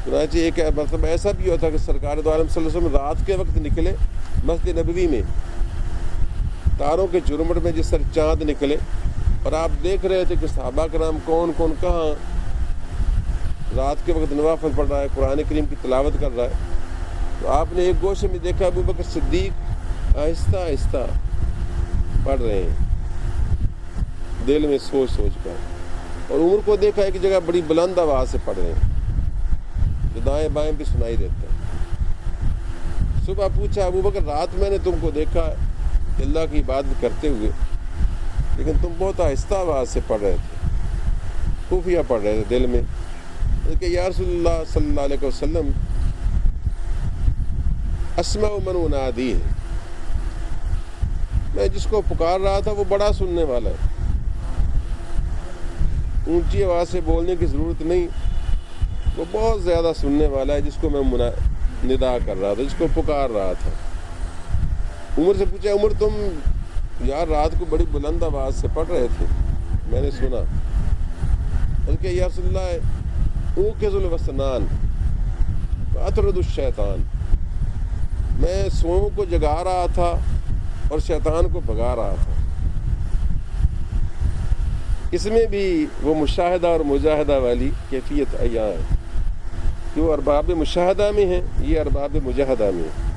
چنانچہ ایک مرتبہ ایسا بھی ہوتا کہ سرکار دو عالم صلی اللہ علیہ وسلم رات کے وقت نکلے مسجد نبوی میں، تاروں کے جھرمٹ میں جس طرح چاند نکلے، اور آپ دیکھ رہے تھے کہ صحابہ کرام کون کون کہاں رات کے وقت نوافل پڑھ رہا ہے، قرآن کریم کی تلاوت کر رہا ہے. تو آپ نے ایک گوشے میں دیکھا ابوبکر صدیق آہستہ آہستہ پڑھ رہے ہیں دل میں سوچ سوچ کر، اور عمر کو دیکھا ایک جگہ بڑی بلند آواز سے پڑھ رہے ہیں جو دائیں بائیں بھی سنائی دیتا ہے. صبح پوچھا ابوبکر رات میں نے تم کو دیکھا اللہ کی عبادت کرتے ہوئے، لیکن تم بہت آہستہ آواز سے پڑھ رہے تھے، خفیہ پڑھ رہے تھے دل میں. کہ یا رسول اللہ صلی اللہ علیہ وسلم اسمع من انادی ہے، میں جس کو پکار رہا تھا وہ بڑا سننے والا ہے، اونچی آواز سے بولنے کی ضرورت نہیں، وہ بہت زیادہ سننے والا ہے جس کو میں ندا کر رہا تھا، جس کو پکار رہا تھا. عمر سے پوچھا عمر تم یار رات کو بڑی بلند آواز سے پڑھ رہے تھے، میں نے سنا. بلکہ یا رسول اللہ اوقظ الوسنان واطرد الشیطان، میں سوؤں کو جگا رہا تھا اور شیطان کو بھگا رہا تھا. اس میں بھی وہ مشاہدہ اور مجاہدہ والی کیفیت عیاں ہے کہ وہ ارباب مشاہدہ میں ہیں، یہ ارباب مجاہدہ میں ہیں.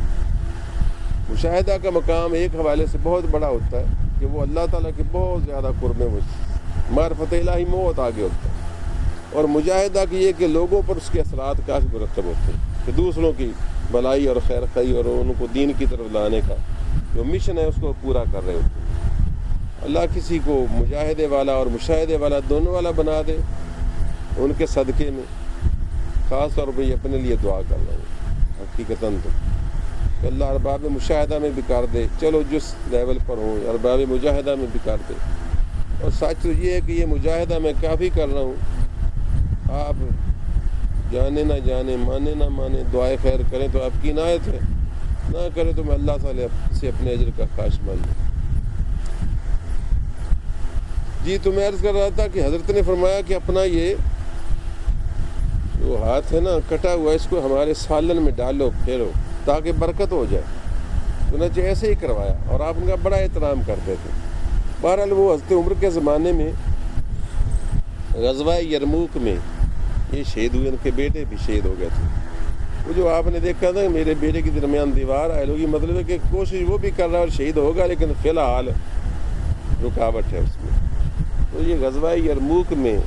مشاہدہ کا مقام ایک حوالے سے بہت بڑا ہوتا ہے کہ وہ اللہ تعالیٰ کے بہت زیادہ قرب میں معرفت الہی میں بہت آگے ہوتا ہے. اور مجاہدہ کی یہ کہ لوگوں پر اس کے اثرات کافی مرتب ہوتے ہیں کہ دوسروں کی بھلائی اور خیر خواہی اور ان کو دین کی طرف لانے کا جو مشن ہے اس کو پورا کر رہے ہوتے ہیں. اللہ کسی کو مجاہدے والا اور مشاہدے والا دونوں والا بنا دے، ان کے صدقے میں خاص طور پہ یہ اپنے لیے دعا کر رہا ہوں حقیقتاً تو کہ اللہ ارباب مشاہدہ میں بھی کر دے، چلو جس لیول پر ہوں ارباب مجاہدہ میں بھی کر دے. اور سچ تو یہ ہے کہ یہ مجاہدہ میں کافی کر رہا ہوں، آپ جانے نہ جانے، مانے نہ مانے، دعائے خیر کریں تو آپ کی عنایت ہے، نہ کریں تو میں اللہ تعالیٰ سے اپنے اجر کا خواہش مند ہوں. جی تو میں عرض کر رہا تھا کہ حضرت نے فرمایا کہ اپنا یہ جو ہاتھ ہے نا کٹا ہوا، اس کو ہمارے سالن میں ڈالو، پھیرو تاکہ برکت ہو جائے. چنانچہ ایسے ہی کروایا اور آپ ان کا بڑا احترام کرتے تھے. بہرحال وہ حضرت عمر کے زمانے میں غزوہ یرموک میں یہ شہید ہوئے، ان کے بیٹے بھی شہید ہو گئے تھے. وہ جو آپ نے دیکھا تھا میرے بیٹے کی درمیان دیوار آئے لوگی، مطلب ہے کہ کوشش وہ بھی کر رہا ہے اور شہید ہوگا، لیکن فی الحال رکاوٹ ہے اس میں. تو یہ غزوہ یرموک میں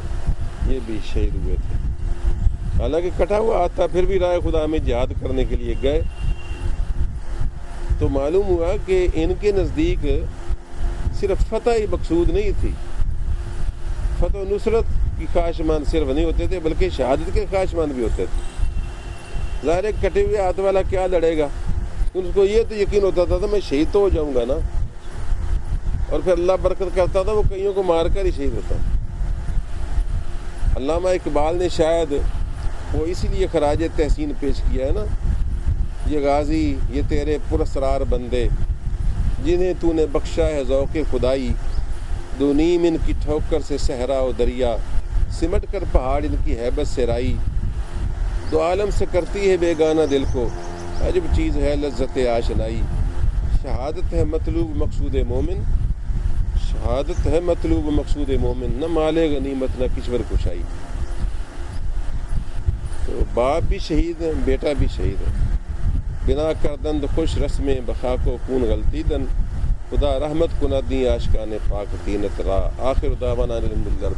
یہ بھی شہید ہوئے تھے. حالانکہ کٹا ہوا ہاتھ تھا، پھر بھی رائے خدا میں جہاد کرنے کے لیے گئے. تو معلوم ہوا کہ ان کے نزدیک صرف فتح ہی مقصود نہیں تھی، فتح و نصرت کی خواہش مند صرف نہیں ہوتے تھے بلکہ شہادت کے خواہش مند بھی ہوتے تھے. ظاہر ہے کٹے ہوئے ہاتھ والا کیا لڑے گا، ان کو یہ تو یقین ہوتا تھا میں شہید تو ہو جاؤں گا نا، اور پھر اللہ برکت کرتا تھا، وہ کئیوں کو مار کر ہی شہید ہوتا. علامہ اقبال نے شاید وہ اسی لیے خراج تحسین پیش کیا ہے نا، یہ غازی یہ تیرے پراسرار بندے جنہیں تو نے بخشا ہے ذوق خدائی، دو نیم ان کی ٹھوکر سے صحرا و دریا، سمٹ کر پہاڑ ان کی ہیبت سے رائی، دو عالم سے کرتی ہے بیگانہ دل کو، عجب چیز ہے لذت آشنائی، شہادت ہے مطلوب مقصود مومن، شہادت ہے مطلوب مقصود مومن، نہ مال غنیمت نہ کشور کشائی. تو باپ بھی شہید ہے، بیٹا بھی شہید ہے. بنا کردند خوش رسم بخا کو کون غلطی دن، خدا رحمت کنا دی آشکان پاک دینت را. آخر دعوانا الحمدللہ.